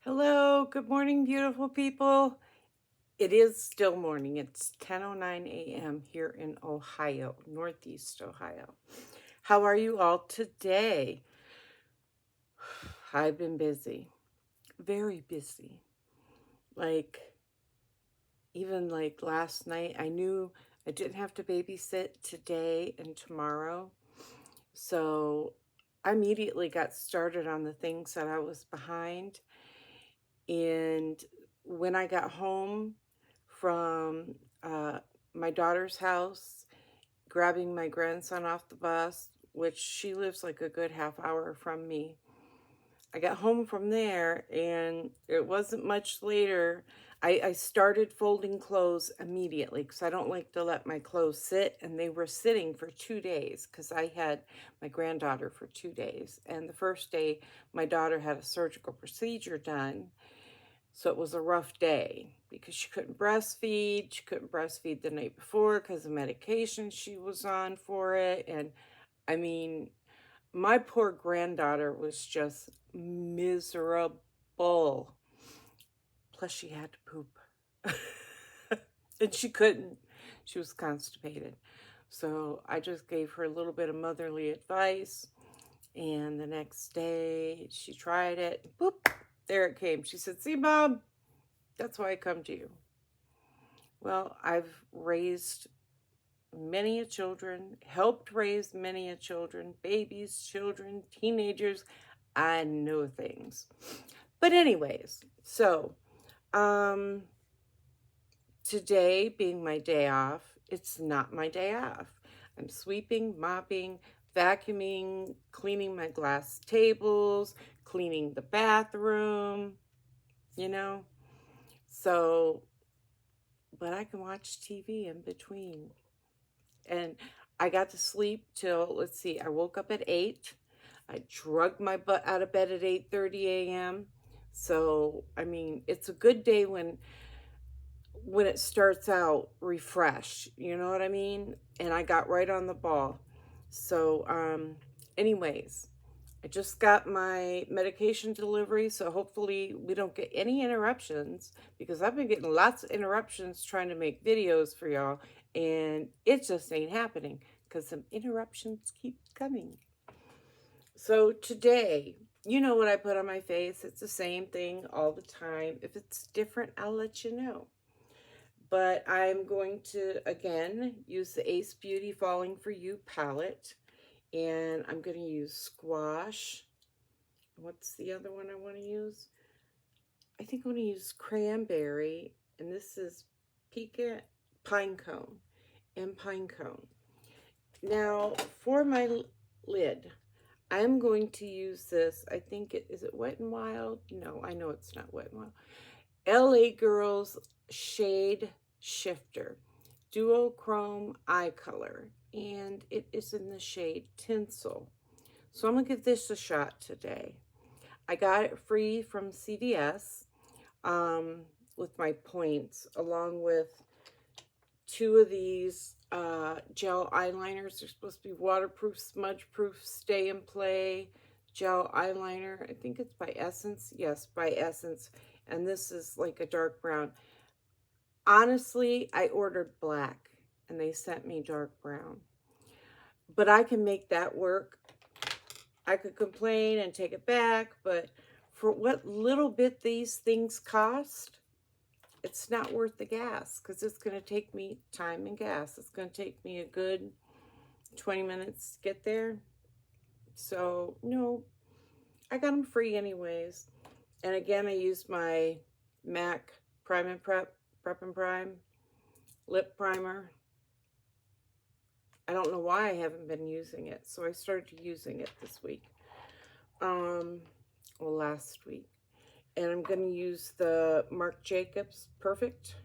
Hello, good morning, beautiful people. It is still morning. It's 10:09 a.m. here in Ohio, Northeast Ohio. How are you all today? I've been busy, very busy. Like, even like last night, I knew I didn't have to babysit today and tomorrow. So I immediately got started on the things that I was behind. And when I got home from my daughter's house, grabbing my grandson off the bus, which she lives like a good half hour from me, I got home from there and it wasn't much later. I started folding clothes immediately because I don't like to let my clothes sit. And they were sitting for 2 days because I had my granddaughter for 2 days. And the first day, my daughter had a surgical procedure done. So it was a rough day because she couldn't breastfeed. She couldn't breastfeed the night before because of medication she was on for it. And I mean, my poor granddaughter was just miserable. Plus, she had to poop. And she couldn't. She was constipated. So I just gave her a little bit of motherly advice. And the next day, she tried it. Boop, there it came. She said, "See, Mom, that's why I come to you." Well, I've raised many a children, helped raise many a children, babies, children, teenagers. I know things. But anyways, so um today being my day off, it's not my day off. I'm sweeping, mopping, vacuuming, cleaning my glass tables, cleaning the bathroom, you know. So, but I can watch TV in between. And I got to sleep till, let's see, I woke up at 8. I drug my butt out of bed at 8:30 a.m. So, I mean, it's a good day when it starts out refreshed, you know what I mean? And I got right on the ball. So, anyways, I just got my medication delivery, so hopefully we don't get any interruptions because I've been getting lots of interruptions trying to make videos for y'all, and it just ain't happening because some interruptions keep coming. So today, you know what I put on my face. It's the same thing all the time. If it's different, I'll let you know. But I'm going to, again, use the Ace Beauty Falling For You palette. And I'm going to use Squash. What's the other one I want to use? I think I'm going to use Cranberry. And this is Pecan Pine Cone and Pine Cone. Now, for my lid, I'm going to use this. I think is it Wet n Wild? No, I know it's not Wet n Wild. LA Girls Shade Shifter Duochrome Eye Color, and it is in the shade Tinsel. So I'm gonna give this a shot today. I got it free from CVS with my points, along with 2 of these gel eyeliners. They're supposed to be waterproof, smudge proof, stay and play gel eyeliner. I think it's by Essence. Yes, by Essence. And this is like a dark brown. Honestly, I ordered black and they sent me dark brown. But I can make that work. I could complain and take it back, but for what little bit these things cost, it's not worth the gas because it's going to take me time and gas. It's going to take me a good 20 minutes to get there. So, no, I got them free anyways. And again, I used my MAC Prime and Prep and Prime lip primer. I don't know why I haven't been using it, so I started using it this week. Well, last week. And I'm going to use the Marc Jacobs Perfect.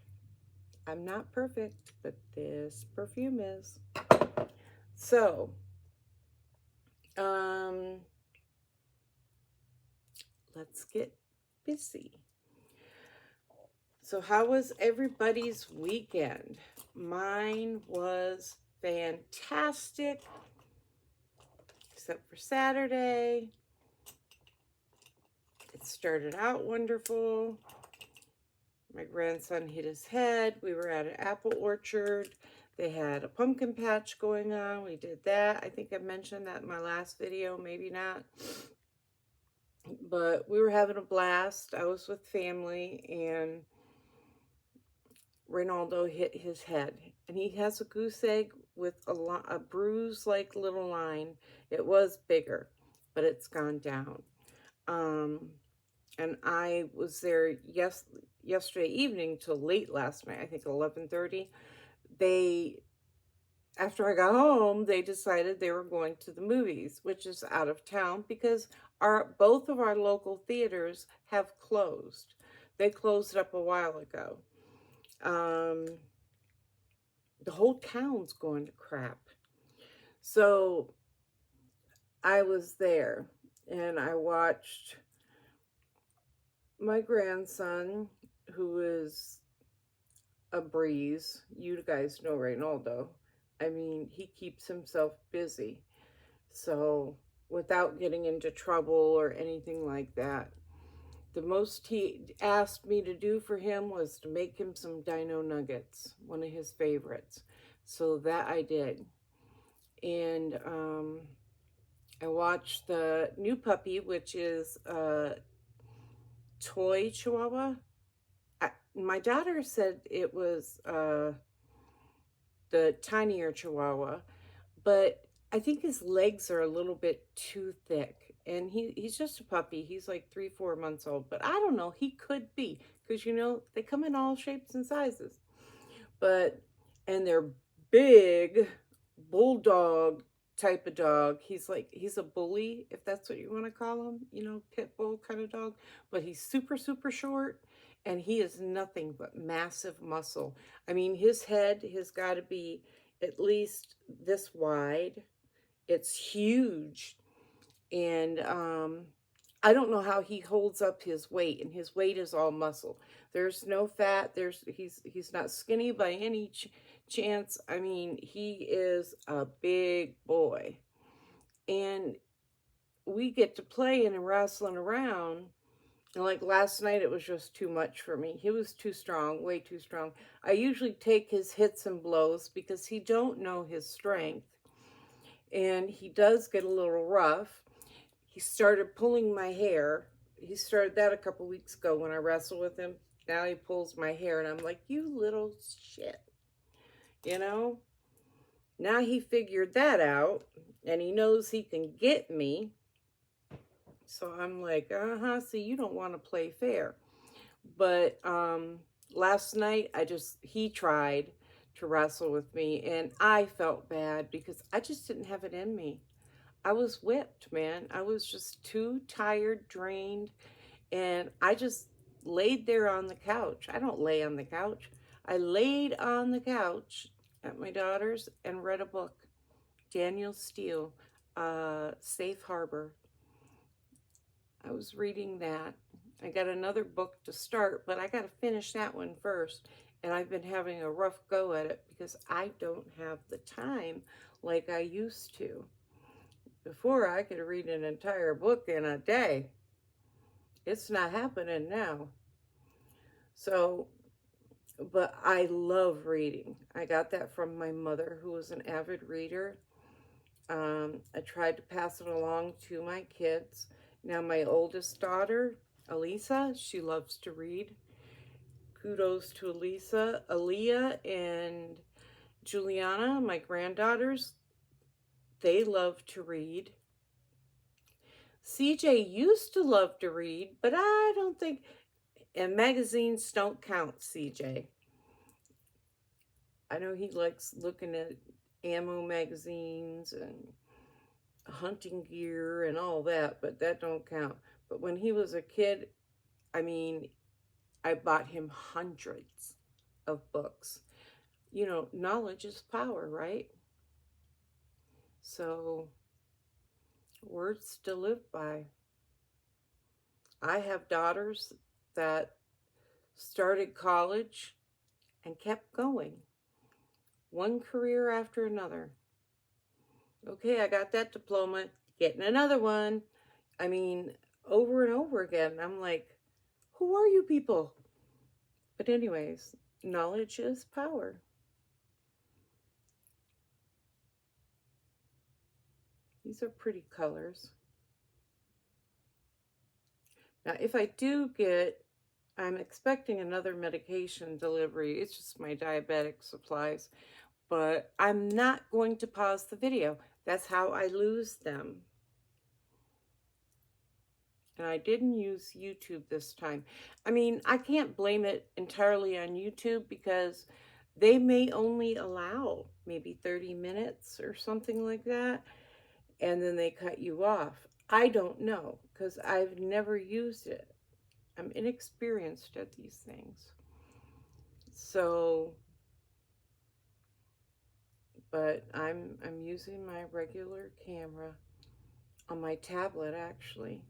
I'm not perfect, but this perfume is. So, let's get busy. So how was everybody's weekend? Mine was fantastic, except for Saturday. It started out wonderful. My grandson hit his head. We were at an apple orchard. They had a pumpkin patch going on. We did that. I think I mentioned that in my last video, maybe not. But we were having a blast. I was with family, and Ronaldo hit his head. And he has a goose egg with a bruise-like little line. It was bigger, but it's gone down. And I was there yesterday evening till late last night, I think 11:30. After I got home, they decided they were going to the movies, which is out of town because both of our local theaters have closed. They closed up a while ago. The whole town's going to crap. So I was there and I watched my grandson, who is a breeze. You guys know Reynaldo. I mean, he keeps himself busy. So without getting into trouble or anything like that, the most he asked me to do for him was to make him some dino nuggets, one of his favorites. So that I did. And I watched the new puppy, which is a toy chihuahua. My daughter said it was the tinier chihuahua, but I think his legs are a little bit too thick. And he's just a puppy. He's like 3-4 months old, but I don't know. He could be, because you know they come in all shapes and sizes. And they're big bulldog type of dog. He's a bully, if that's what you want to call him, you know, pit bull kind of dog. But he's super, super short, and he is nothing but massive muscle. I mean, his head has got to be at least this wide. It's huge. And I don't know how he holds up his weight, and his weight is all muscle. There's no fat. He's not skinny by any chance. I mean, he is a big boy. And we get to play and wrestling around. And like last night, it was just too much for me. He was too strong, way too strong. I usually take his hits and blows because he don't know his strength. And he does get a little rough. He started pulling my hair. He started that a couple weeks ago when I wrestled with him. Now he pulls my hair, and I'm like, you little shit. You know? Now he figured that out, and he knows he can get me. So I'm like, see, you don't want to play fair. But last night, he tried to wrestle with me, and I felt bad because I just didn't have it in me. I was whipped, man. I was just too tired, drained, and I just laid there on the couch. I don't lay on the couch. I laid on the couch at my daughter's and read a book, Daniel Steele, Safe Harbor. I was reading that. I got another book to start, but I got to finish that one first. And I've been having a rough go at it because I don't have the time like I used to. Before, I could read an entire book in a day. It's not happening now. So, but I love reading. I got that from my mother, who was an avid reader. I tried to pass it along to my kids. Now, my oldest daughter, Elisa, she loves to read. Kudos to Elisa. Aaliyah and Juliana, my granddaughters, they love to read. CJ used to love to read, but I don't think, and magazines don't count, CJ. I know he likes looking at ammo magazines and hunting gear and all that, but that don't count. But when he was a kid, I mean, I bought him hundreds of books. You know, knowledge is power, right? So, words to live by. I have daughters that started college and kept going. One career after another. Okay, I got that diploma, getting another one. I mean, over and over again. I'm like, who are you people? But anyways, knowledge is power. These are pretty colors. Now, if I do get, I'm expecting another medication delivery. It's just my diabetic supplies. But I'm not going to pause the video. That's how I lose them. And I didn't use YouTube this time. I mean, I can't blame it entirely on YouTube because they may only allow maybe 30 minutes or something like that, and then they cut you off. I don't know because I've never used it. I'm inexperienced at these things. So, but I'm using my regular camera on my tablet actually.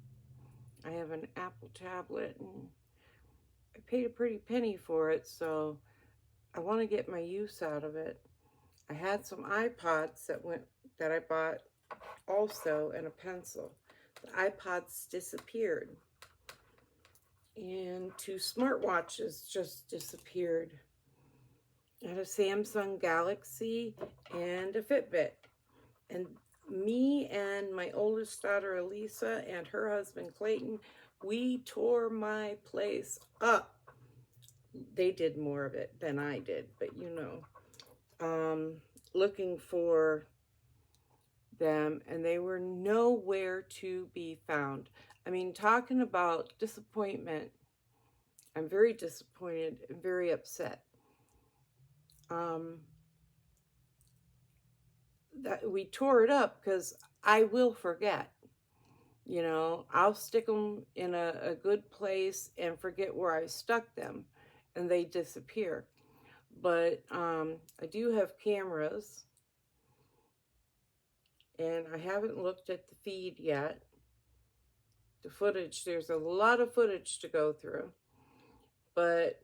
I have an Apple tablet and I paid a pretty penny for it, so I want to get my use out of it. I had some iPods that I bought also and a pencil. The iPods disappeared. And 2 smartwatches just disappeared. I had a Samsung Galaxy and a Fitbit. And me and my oldest daughter Elisa and her husband Clayton, we tore my place up. They did more of it than I did, but you know, looking for them, and they were nowhere to be found. I mean, talking about disappointment, I'm very disappointed and very upset. That we tore it up because I will forget. You know, I'll stick them in a good place and forget where I stuck them, and they disappear. But I do have cameras, and I haven't looked at the feed yet. The footage, there's a lot of footage to go through. But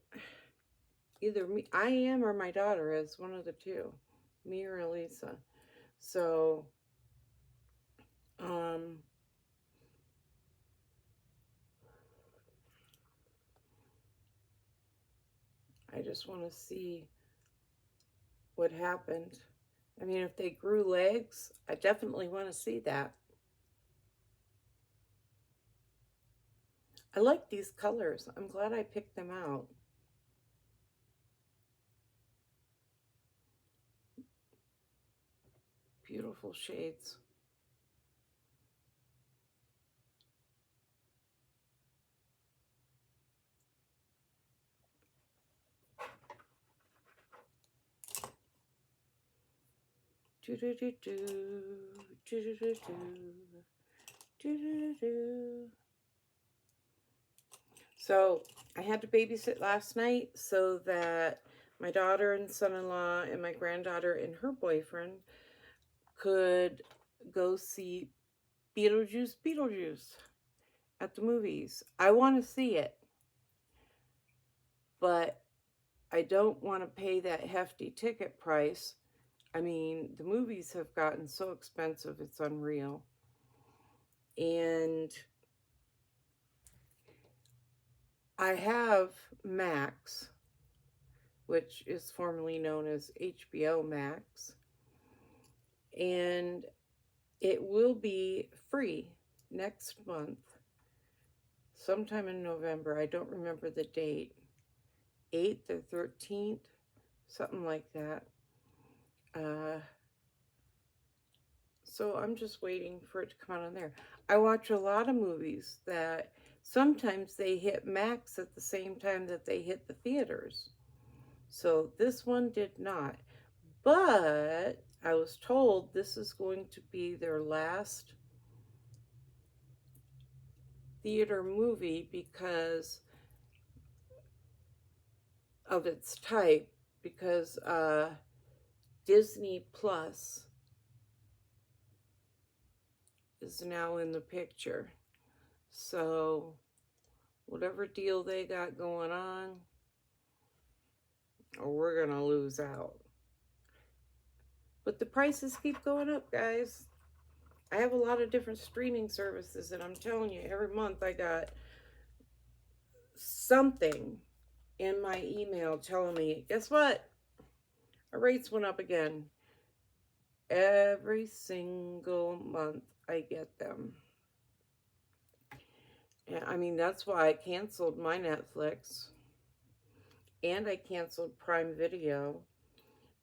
either me, I am, or my daughter is, one of the two, me or Elisa. So, I just want to see what happened. I mean, if they grew legs, I definitely want to see that. I like these colors. I'm glad I picked them out. Beautiful shades. Do do do do do do do do do do. So I had to babysit last night so that my daughter and son-in-law and my granddaughter and her boyfriend could go see Beetlejuice at the movies. I want to see it, but I don't want to pay that hefty ticket price. I mean, the movies have gotten so expensive, it's unreal. And I have Max, which is formerly known as HBO Max, and it will be free next month, sometime in November. I don't remember the date, 8th or 13th, something like that. So I'm just waiting for it to come out on there. I watch a lot of movies that sometimes they hit Max at the same time that they hit the theaters. So this one did not. But I was told this is going to be their last theater movie because of its type, because Disney Plus is now in the picture. So whatever deal they got going on, or we're gonna lose out. But the prices keep going up, guys. I have a lot of different streaming services, and I'm telling you, every month I got something in my email telling me, guess what? Our rates went up again. Every single month I get them. And I mean, that's why I canceled my Netflix and I canceled Prime Video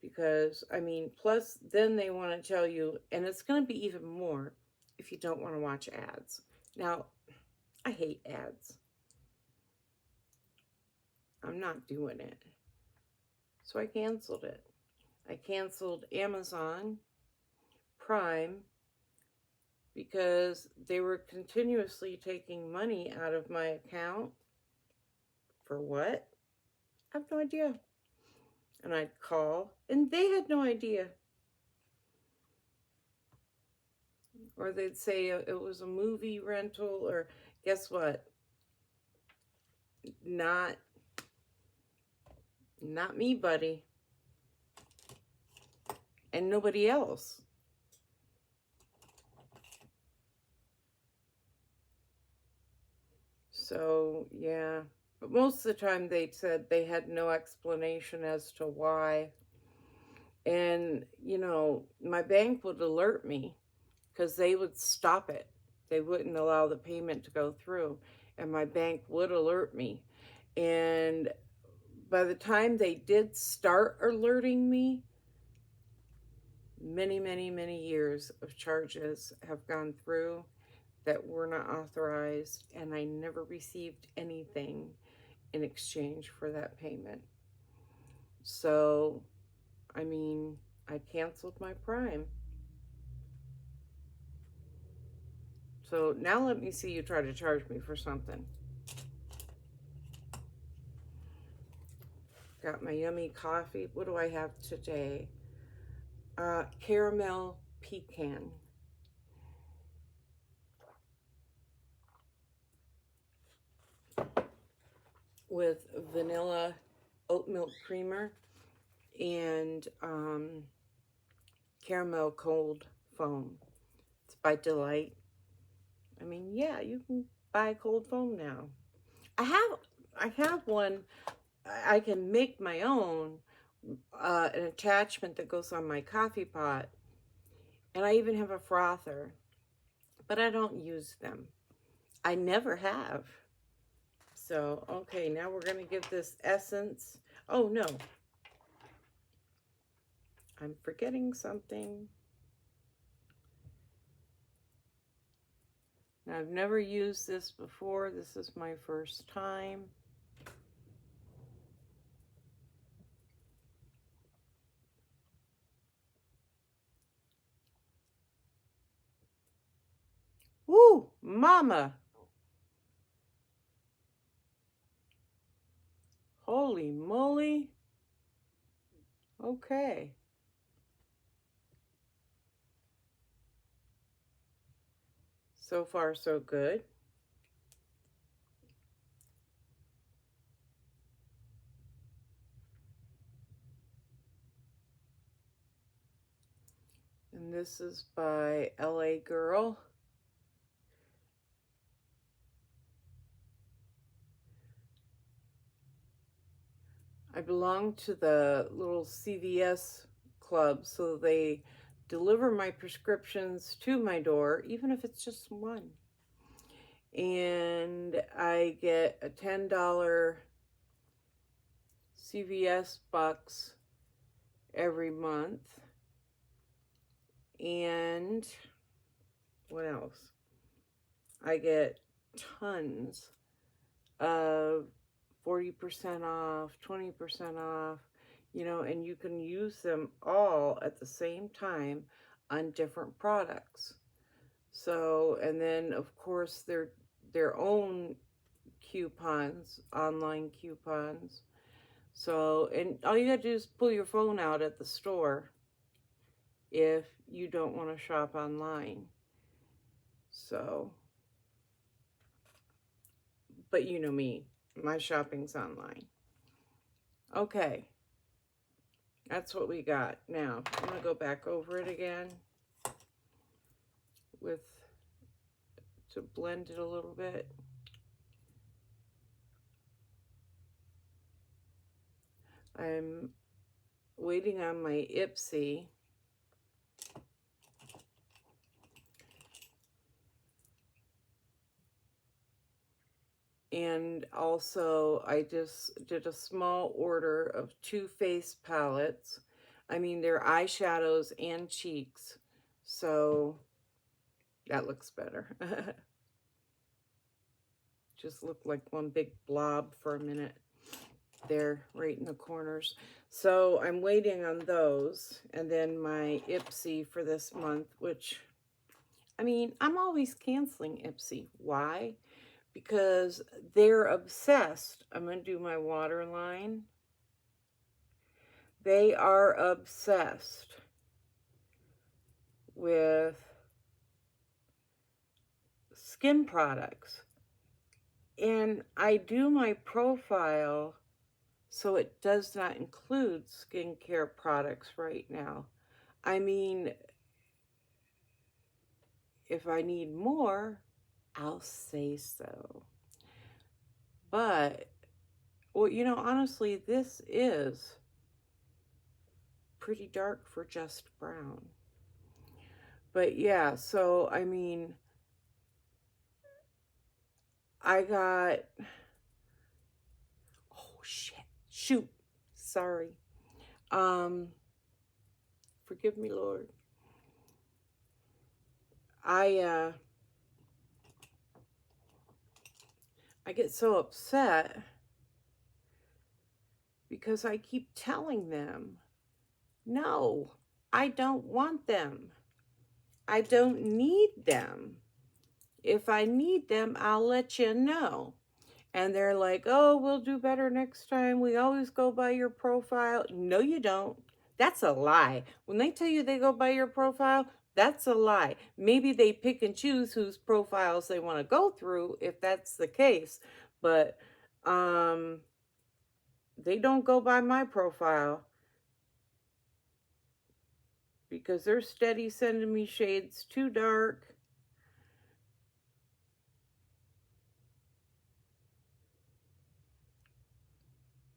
because, I mean, plus then they want to tell you, and it's going to be even more if you don't want to watch ads. Now, I hate ads. I'm not doing it. So I canceled it. I canceled Amazon Prime because they were continuously taking money out of my account. For what? I have no idea. And I'd call, and they had no idea. Or they'd say it was a movie rental, or guess what? Not me, buddy. And nobody else. So, yeah. But most of the time they said they had no explanation as to why. And, you know, my bank would alert me because they would stop it. They wouldn't allow the payment to go through. And my bank would alert me. And by the time they did start alerting me, many, many, many years of charges have gone through that were not authorized, and I never received anything in exchange for that payment. So, I mean, I canceled my Prime. So now let me see you try to charge me for something. Got my yummy coffee. What do I have today? Caramel pecan. With vanilla oat milk creamer and caramel cold foam. It's by Delight. I mean, yeah, you can buy cold foam now. I have one. I can make my own, an attachment that goes on my coffee pot, and I even have a frother, but I don't use them. I never have. So, okay, now we're going to give this essence. Oh, no. I'm forgetting something. Now, I've never used this before. This is my first time. Woo, mama. Holy moly. Okay. So far, so good. And this is by LA Girl. I belong to the little CVS club, so they deliver my prescriptions to my door, even if it's just one. And I get a $10 CVS bucks every month. And what else? I get tons of 40% off, 20% off, you know, and you can use them all at the same time on different products. So, and then of course their own coupons, online coupons. So, and all you gotta do is pull your phone out at the store if you don't want to shop online. So, but you know me, my shopping's online. Okay, that's what we got. Now, I'm going to go back over it again with, to blend it a little bit. I'm waiting on my Ipsy. And also, I just did a small order of 2 face palettes. I mean, they're eyeshadows and cheeks. So, that looks better. Just looked like one big blob for a minute there, right in the corners. So, I'm waiting on those. And then my Ipsy for this month, which, I mean, I'm always canceling Ipsy. Why? Because they're obsessed. I'm going to do my waterline. They are obsessed with skin products. And I do my profile so it does not include skincare products right now. I mean, if I need more, I'll say so. But, well, you know, honestly, this is pretty dark for just brown. But yeah, so, I mean, I got, oh shit, shoot, sorry. Forgive me, Lord. I get so upset because I keep telling them, no, I don't want them. I don't need them. If I need them, I'll let you know. And they're like, oh, we'll do better next time. We always go by your profile. No, you don't. That's a lie. When they tell you they go by your profile, that's a lie. Maybe they pick and choose whose profiles they want to go through, if that's the case. But they don't go by my profile because they're steady sending me shades too dark.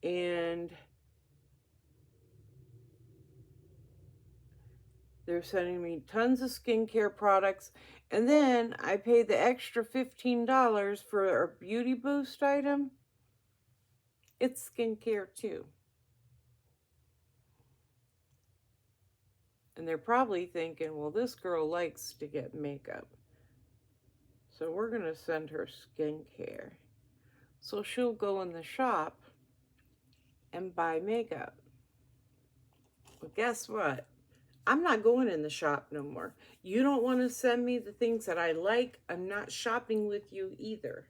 And they're sending me tons of skincare products. And then I pay the extra $15 for a Beauty Boost item. It's skincare too. And they're probably thinking, well, this girl likes to get makeup, so we're going to send her skincare. So she'll go in the shop and buy makeup. Well, guess what? I'm not going in the shop no more. You don't want to send me the things that I like. I'm not shopping with you either.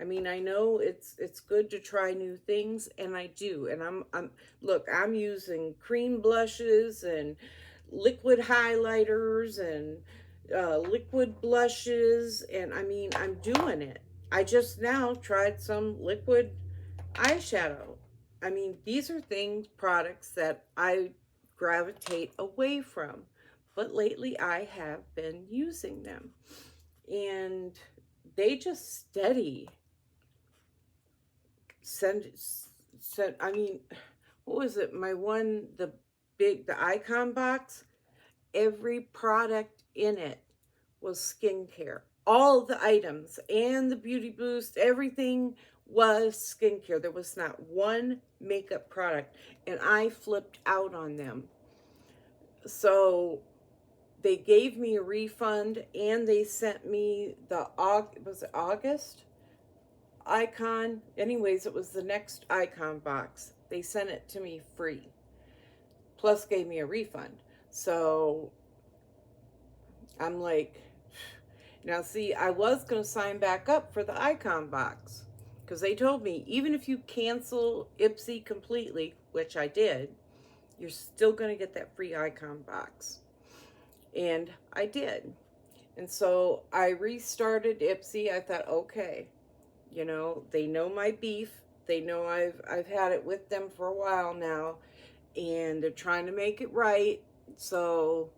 I mean, I know it's good to try new things, and I do. And I'm using cream blushes and liquid highlighters and liquid blushes, and I mean, I'm doing it. I just now tried some liquid eyeshadow. I mean, these are products that I gravitate away from, but lately I have been using them, and they just steady send. I mean, what was it? My one, the icon box. Every product in it was skincare. All the items and the Beauty Boost, everything was skincare. There was not one makeup product, and I flipped out on them. So they gave me a refund, and they sent me the August icon. Anyways, it was the next icon box. They sent it to me free, plus gave me a refund. So I'm like, now see, I was going to sign back up for the icon box because they told me even if you cancel Ipsy completely, which I did, you're still going to get that free icon box. And I did. And so I restarted Ipsy. I thought, okay, you know, they know my beef. They know I've had it with them for a while now, and they're trying to make it right. So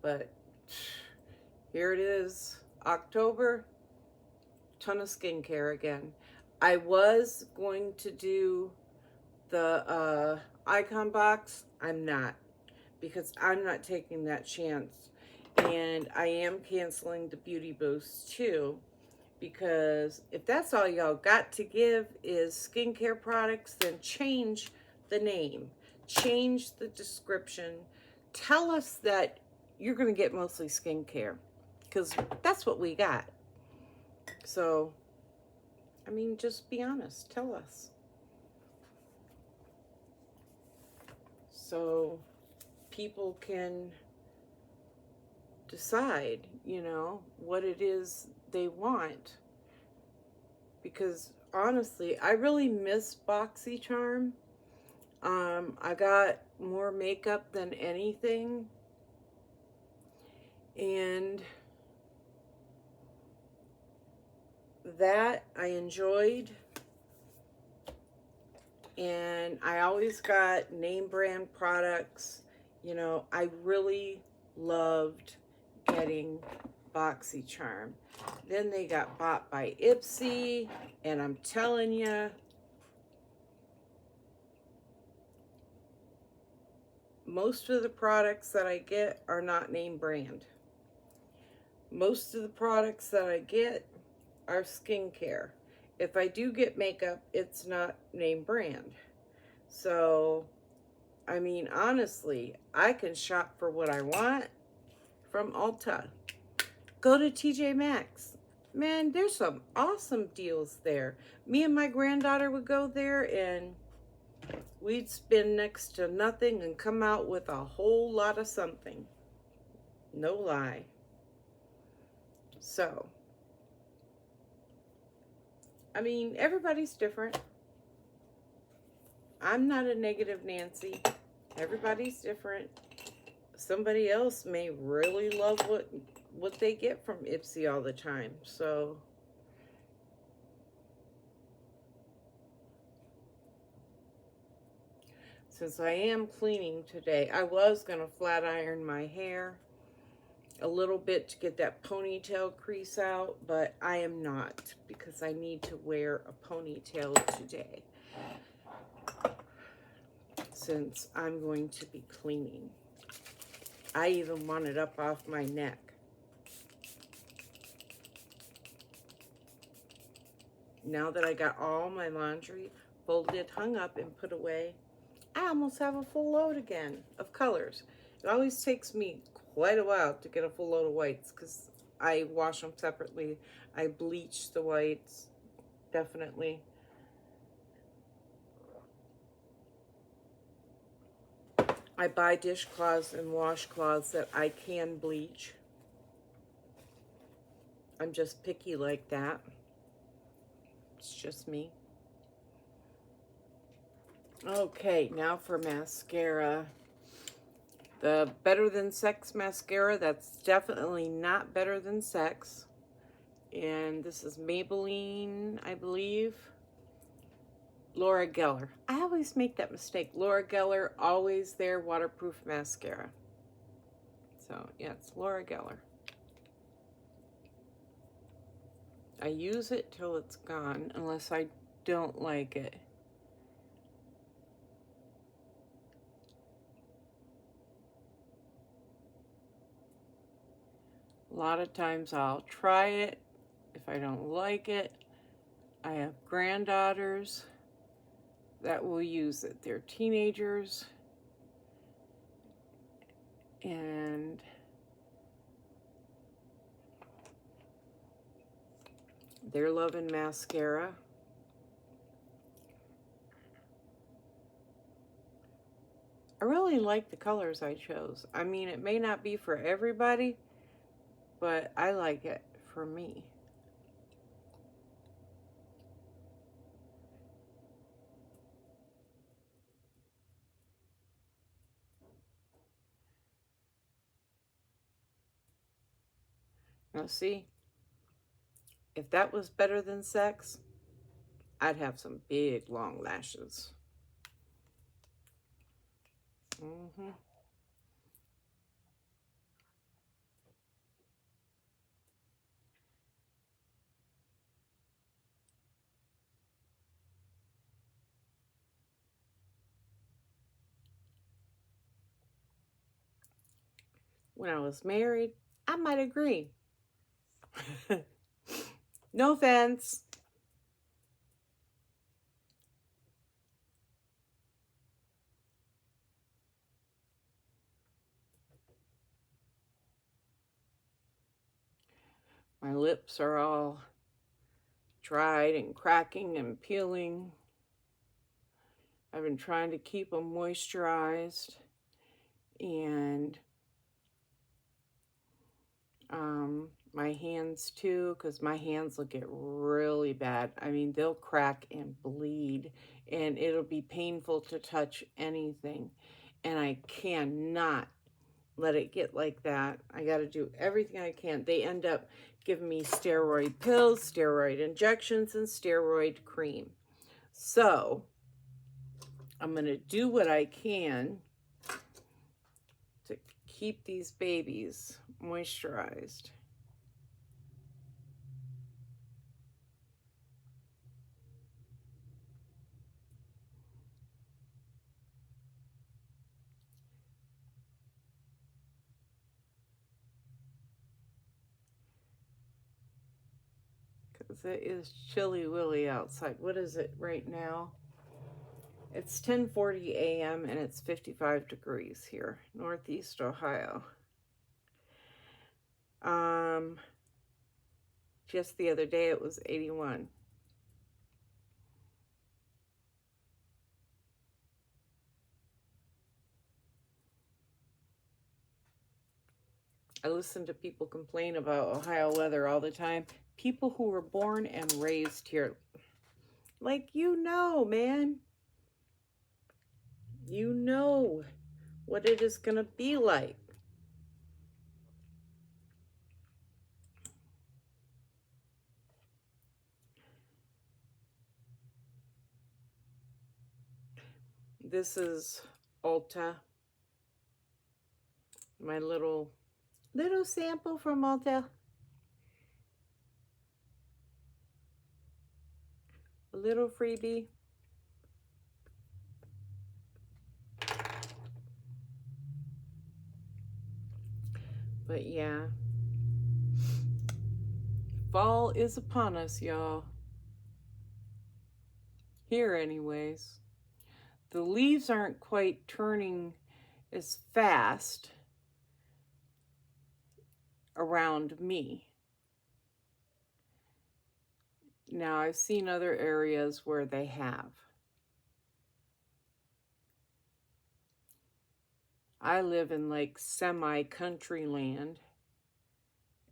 But here it is, October, ton of skincare again. I was going to do the icon box. I'm not, because I'm not taking that chance. And I am canceling the Beauty Boost too, because if that's all y'all got to give is skincare products, then change the name, change the description, tell us that you're going to get mostly skincare, because that's what we got. So, I mean, just be honest, tell us. So people can decide, you know, what it is they want. Because honestly, I really miss BoxyCharm. I got more makeup than anything, and that I enjoyed. And I always got name brand products. You know, I really loved getting BoxyCharm. Then they got bought by Ipsy, and I'm telling you, most of the products that I get are not name brand. Most of the products that I get are skincare. If I do get makeup, it's not name brand. So, I mean, honestly, I can shop for what I want from Ulta. Go to TJ Maxx. Man, there's some awesome deals there. Me and my granddaughter would go there and we'd spend next to nothing and come out with a whole lot of something. No lie. So, I mean, everybody's different. I'm not a negative Nancy. Everybody's different. Somebody else may really love what they get from Ipsy all the time. So, since I am cleaning today, I was going to flat iron my hair a little bit to get that ponytail crease out, but I am not, because I need to wear a ponytail today since I'm going to be cleaning. I even want it up off my neck. Now that I got all my laundry folded, hung up, and put away, I almost have a full load again of colors. It always takes me quite a while to get a full load of whites because I wash them separately. I bleach the whites, definitely. I buy dishcloths and washcloths that I can bleach. I'm just picky like that. It's just me. Okay, now for mascara. The Better Than Sex mascara, that's definitely not Better Than Sex. And this is Maybelline, I believe. Laura Geller. I always make that mistake. Laura Geller, Always There waterproof mascara. So, yeah, it's Laura Geller. I use it till it's gone, unless I don't like it. A lot of times I'll try it. If I don't like it, I have granddaughters that will use it. They're teenagers, and they're loving mascara. I really like the colors I chose. I mean, it may not be for everybody, but I like it for me. Now see, if that was Better Than Sex, I'd have some big long lashes. when I was married, I might agree. No offense. My lips are all dried and cracking and peeling. I've been trying to keep them moisturized, and my hands too, because my hands will get really bad. I mean, they'll crack and bleed, and it'll be painful to touch anything. And I cannot let it get like that. I got to do everything I can. They end up giving me steroid pills, steroid injections, and steroid cream. So I'm going to do what I can to keep these babies moisturized. Because it is chilly willy outside. What is it right now? It's 10:40 a.m. and it's 55 degrees here, Northeast Ohio. Just the other day it was 81. I listen to people complain about Ohio weather all the time. People who were born and raised here. Like, man. You know what it is going to be like. This is Ulta. My little sample from Ulta. A little freebie. But yeah. Fall is upon us, y'all. Here, anyways. The leaves aren't quite turning as fast around me. Now, I've seen other areas where they have. I live in like semi-country land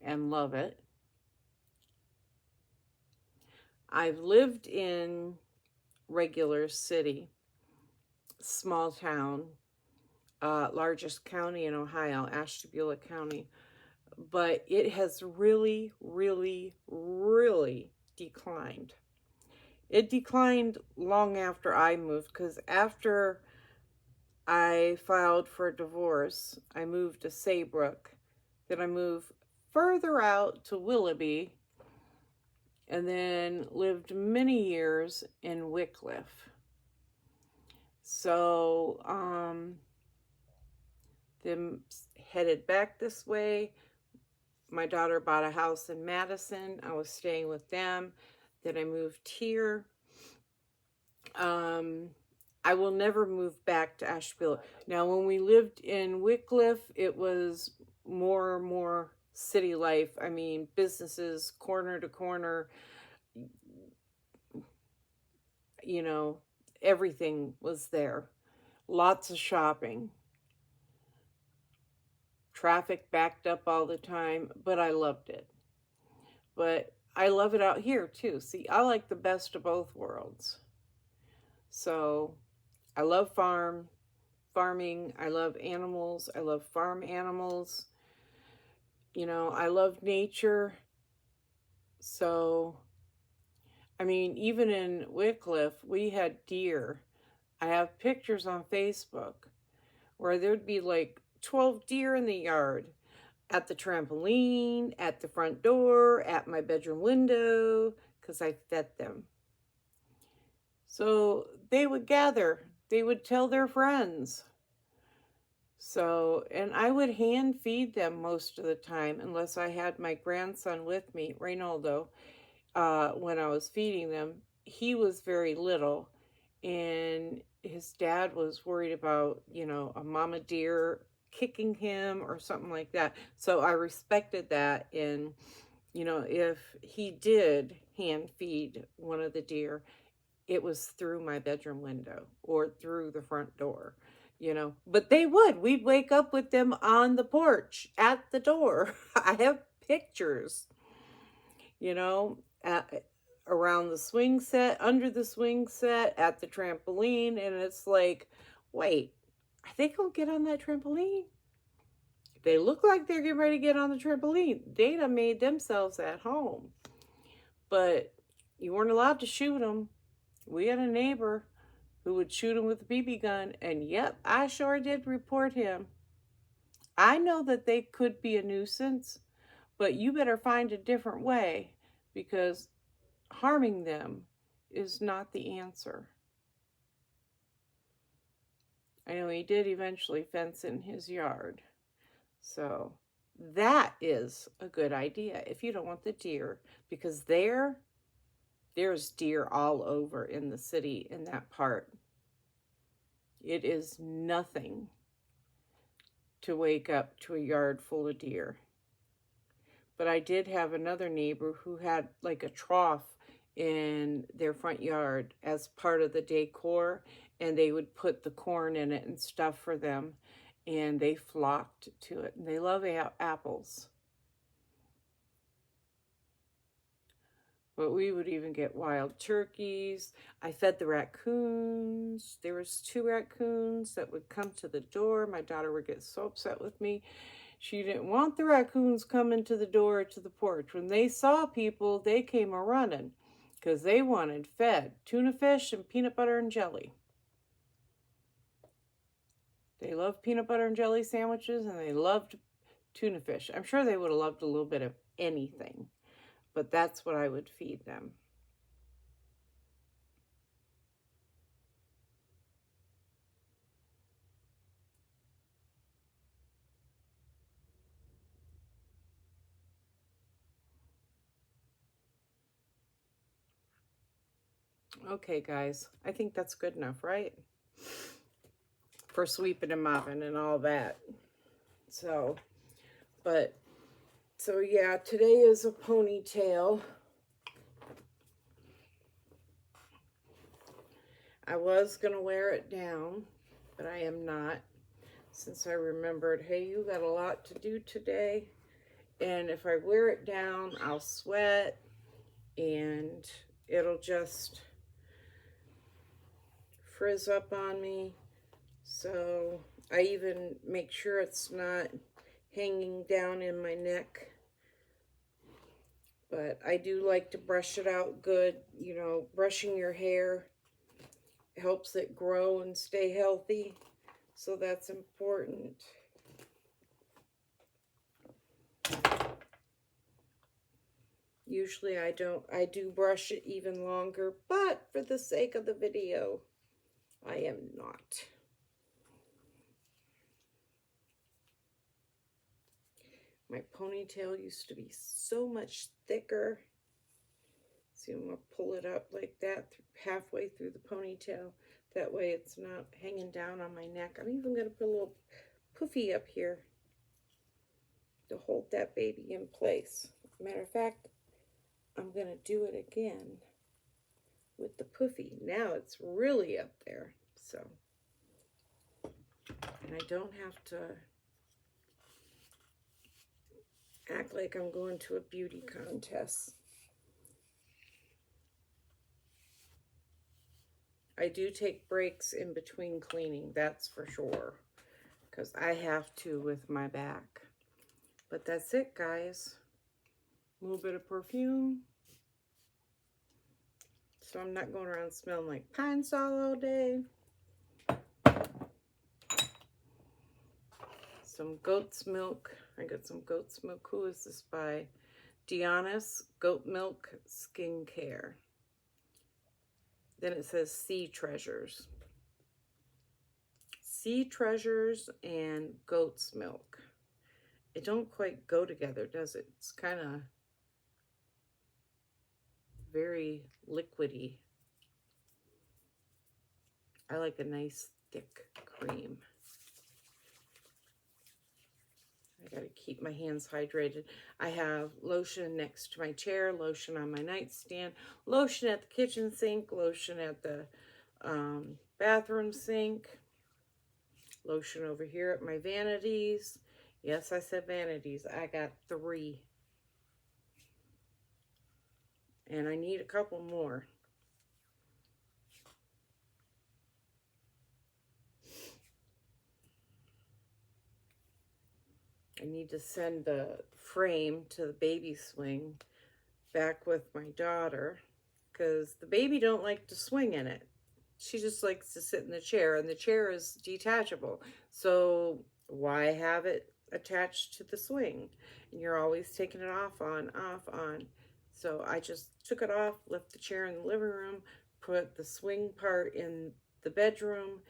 and love it. I've lived in regular city, small town, largest county in Ohio, Ashtabula County, but it has really, really, really declined. It declined long after I moved, because after I filed for divorce, I moved to Saybrook, then I moved further out to Willoughby, and then lived many years in Wycliffe. So, then headed back this way. My daughter bought a house in Madison. I was staying with them. Then I moved here. I will never move back to Ashtabula. Now, when we lived in Wycliffe, it was more city life. I mean, businesses corner to corner. You know, everything was there. Lots of shopping. Traffic backed up all the time, but I loved it. But I love it out here too. See, I like the best of both worlds. So I love farming. I love animals. I love farm animals. I love nature. So, I mean, even in Wycliffe, we had deer. I have pictures on Facebook where there'd be like 12 deer in the yard, at the trampoline, at the front door, at my bedroom window, because I fed them. So they would gather. They would tell their friends. So, and I would hand feed them most of the time unless I had my grandson with me, Reynaldo, when I was feeding them. He was very little, and his dad was worried about, a mama deer kicking him or something like that. So I respected that. And, if he did hand feed one of the deer, it was through my bedroom window or through the front door. But we'd wake up with them on the porch at the door. I have pictures, you know, at, around the swing set, under the swing set, at the trampoline. And it's like, wait, I think I'll get on that trampoline. They look like they're getting ready to get on the trampoline. They done made themselves at home. But you weren't allowed to shoot them. We had a neighbor who would shoot him with a BB gun, and yep, I sure did report him. I know that they could be a nuisance, but you better find a different way, because harming them is not the answer. I know he did eventually fence in his yard. So that is a good idea if you don't want the deer, because there's deer all over in the city in that part. It is nothing to wake up to a yard full of deer. But I did have another neighbor who had like a trough in their front yard as part of the decor, and they would put the corn in it and stuff for them, and they flocked to it. And they love apples. But we would even get wild turkeys. I fed the raccoons. There was 2 raccoons that would come to the door. My daughter would get so upset with me. She didn't want the raccoons coming to the door to the porch. When they saw people, they came a-running because they wanted fed tuna fish and peanut butter and jelly. They loved peanut butter and jelly sandwiches, and they loved tuna fish. I'm sure they would have loved a little bit of anything, but that's what I would feed them. Okay, guys, I think that's good enough, right? For sweeping and mopping and all that. So yeah, today is a ponytail. I was going to wear it down, but I am not, since I remembered, hey, you got a lot to do today. And if I wear it down, I'll sweat, and it'll just frizz up on me. So I even make sure it's not hanging down in my neck. But I do like to brush it out good. Brushing your hair helps it grow and stay healthy. So that's important. Usually I do brush it even longer, but for the sake of the video, I am not. My ponytail used to be so much thicker. See, I'm going to pull it up like that halfway through the ponytail. That way it's not hanging down on my neck. I'm even going to put a little poofy up here to hold that baby in place. Matter of fact, I'm going to do it again with the poofy. Now it's really up there. So, and I don't have to act like I'm going to a beauty contest. I do take breaks in between cleaning, that's for sure, because I have to with my back. But that's it, guys. A little bit of perfume, so I'm not going around smelling like pine sol all day. Some goat's milk. I got some goat's milk. Who is this by? Diana's Goat Milk Skincare. Then it says Sea Treasures. sea treasures and goat's milk. It don't quite go together, does it? It's kind of very liquidy. I like a nice thick cream. I gotta keep my hands hydrated. I have lotion next to my chair, lotion on my nightstand, lotion at the kitchen sink, lotion at the bathroom sink, lotion over here at my vanities. Yes, I said vanities. I got 3. And I need a couple more. I need to send the frame to the baby swing back with my daughter, because the baby don't like to swing in it. She just likes to sit in the chair, and the chair is detachable. So why have it attached to the swing? And you're always taking it off, on, off, on. So I just took it off, left the chair in the living room, put the swing part in the bedroom,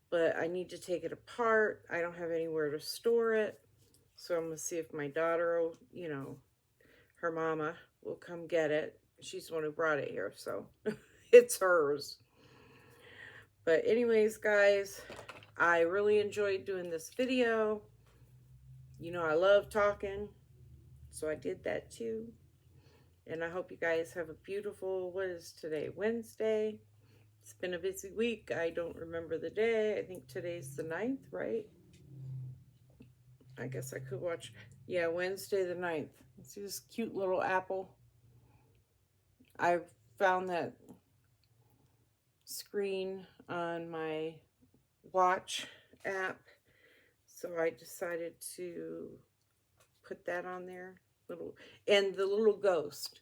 but I need to take it apart. I don't have anywhere to store it. So I'm going to see if my daughter will, you know, her mama will come get it. She's the one who brought it here, so it's hers. But anyways, guys, I really enjoyed doing this video. You know, I love talking, so I did that too. And I hope you guys have a beautiful, what is today, Wednesday? It's been a busy week. I don't remember the day. I think today's the 9th, right? I guess I could watch, yeah, Wednesday the 9th. See this cute little apple? I found that screen on my watch app, so I decided to put that on there. And the little ghost,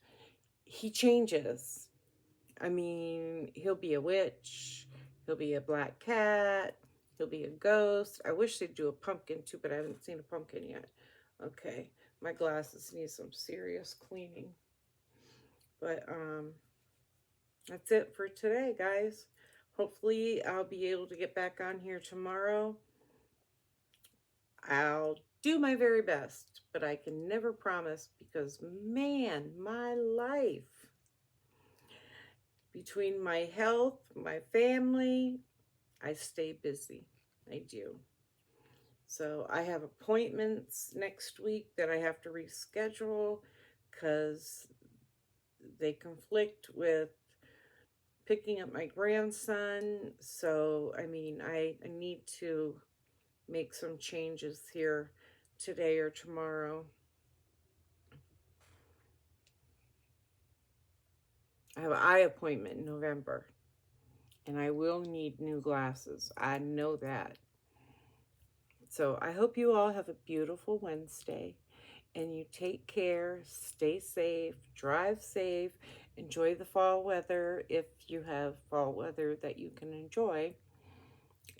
he changes. I mean, he'll be a witch, he'll be a black cat, he'll be a ghost. I wish they'd do a pumpkin too, but I haven't seen a pumpkin yet. Okay, my glasses need some serious cleaning. But that's it for today, guys. Hopefully I'll be able to get back on here tomorrow. I'll do my very best, but I can never promise, because man, my life, between my health, my family, I stay busy. I do. So I have appointments next week that I have to reschedule because they conflict with picking up my grandson. So, I mean, I need to make some changes here today or tomorrow. I have an eye appointment in November, and I will need new glasses. I know that. So I hope you all have a beautiful Wednesday, and you take care, stay safe, drive safe, enjoy the fall weather if you have fall weather that you can enjoy.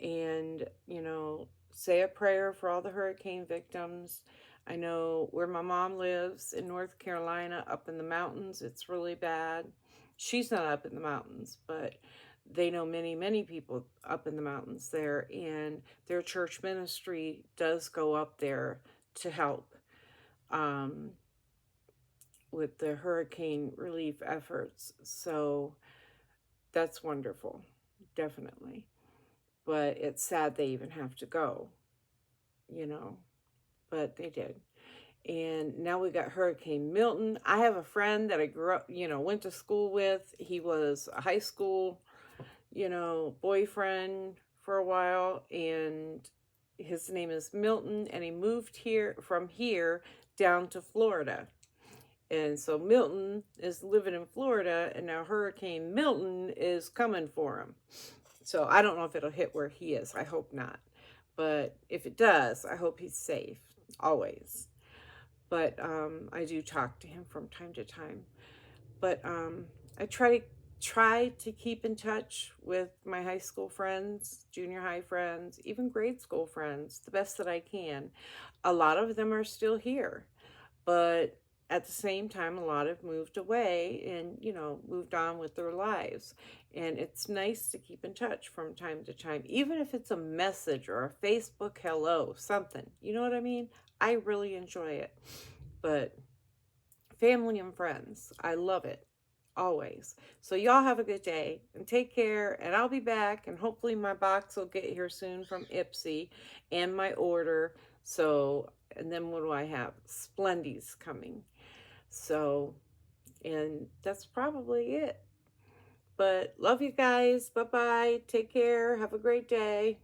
And, you know, say a prayer for all the hurricane victims. I know where my mom lives in North Carolina, up in the mountains, it's really bad. She's not up in the mountains, but they know many, many people up in the mountains there, and their church ministry does go up there to help with the hurricane relief efforts. So that's wonderful, definitely. But it's sad they even have to go, you know, but they did. And now we got Hurricane Milton. I have a friend that I grew up, you know, went to school with. He was a high school, you know, boyfriend for a while, and his name is Milton, and he moved here from here down to Florida. And so Milton is living in Florida, and now Hurricane Milton is coming for him. So I don't know if it'll hit where he is. I hope not. But if it does, I hope he's safe, always. But I do talk to him from time to time. But I try to keep in touch with my high school friends, junior high friends, even grade school friends, the best that I can. A lot of them are still here. But at the same time, a lot have moved away and, moved on with their lives. And it's nice to keep in touch from time to time, even if it's a message or a Facebook hello, something. You know what I mean? I really enjoy it. But family and friends, I love it always. So y'all have a good day and take care, and I'll be back, and hopefully my box will get here soon from Ipsy and my order. So, and then what do I have? Splendy's coming. So, and that's probably it. But love you guys. Bye bye. Take care. Have a great day.